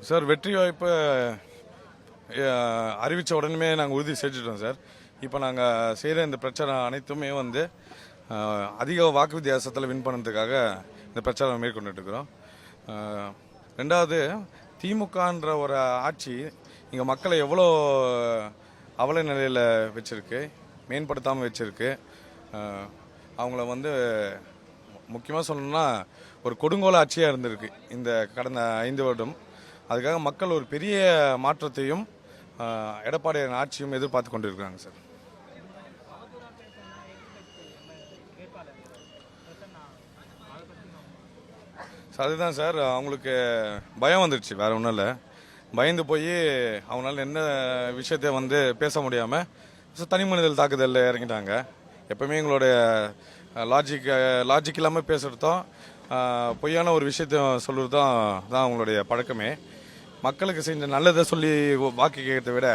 Sir வெற்றி வாய்ப்பை அறிவித்த உடனே நாங்கள் உறுதி செஞ்சுட்டோம் சார். இப்போ நாங்கள் செய்கிற இந்த பிரச்சாரம் அனைத்துமே வந்து அதிக வாக்கு வித்தியாசத்தில் வின் பண்ணுறதுக்காக இந்த பிரச்சாரம் மேற்கொண்டுட்டு இருக்கிறோம். ரெண்டாவது, திமுகன்ற ஒரு ஆட்சி இங்கே மக்களை எவ்வளோ அவல நிலையில் வச்சுருக்கு, மேம்படுத்தாமல் வச்சுருக்கு. அவங்கள வந்து முக்கியமாக சொல்லணும்னா ஒரு கொடுங்கோல ஆட்சியாக இருந்திருக்கு இந்த கடந்த 5 வருடம். அதுக்காக மக்கள் ஒரு பெரிய மாற்றத்தையும் எடப்பாடியார் ஆட்சியும் எதிர்பார்த்து கொண்டு இருக்கிறாங்க சார். அதுதான் சார், அவங்களுக்கு பயம் வந்துடுச்சு, வேற ஒன்றும் இல்லை. பயந்து போய் அவங்களால என்ன விஷயத்தை வந்து பேச முடியாமல் தனி மனிதல் தாக்குதலில் இறங்கிட்டாங்க. எப்பவுமே எங்களுடைய லாஜிக் இல்லாமல் பேசுகிறதும் பொய்யான ஒரு விஷயத்த சொல்கிறதும் தான் அவங்களுடைய பழக்கமே. மக்களுக்கு செஞ்ச நல்லதை சொல்லி வாக்கு கேட்கறத விட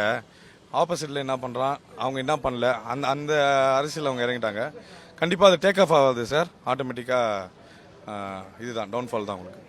ஆப்போசிட்டில் என்ன பண்ணுறான், அவங்க என்ன பண்ணல, அந்த அரசியல் அவங்க இறங்கிட்டாங்க. கண்டிப்பாக அது டேக் ஆஃப் ஆகாது சார். ஆட்டோமேட்டிக்காக இதுதான் டவுன்ஃபால் தான் உங்களுக்கு.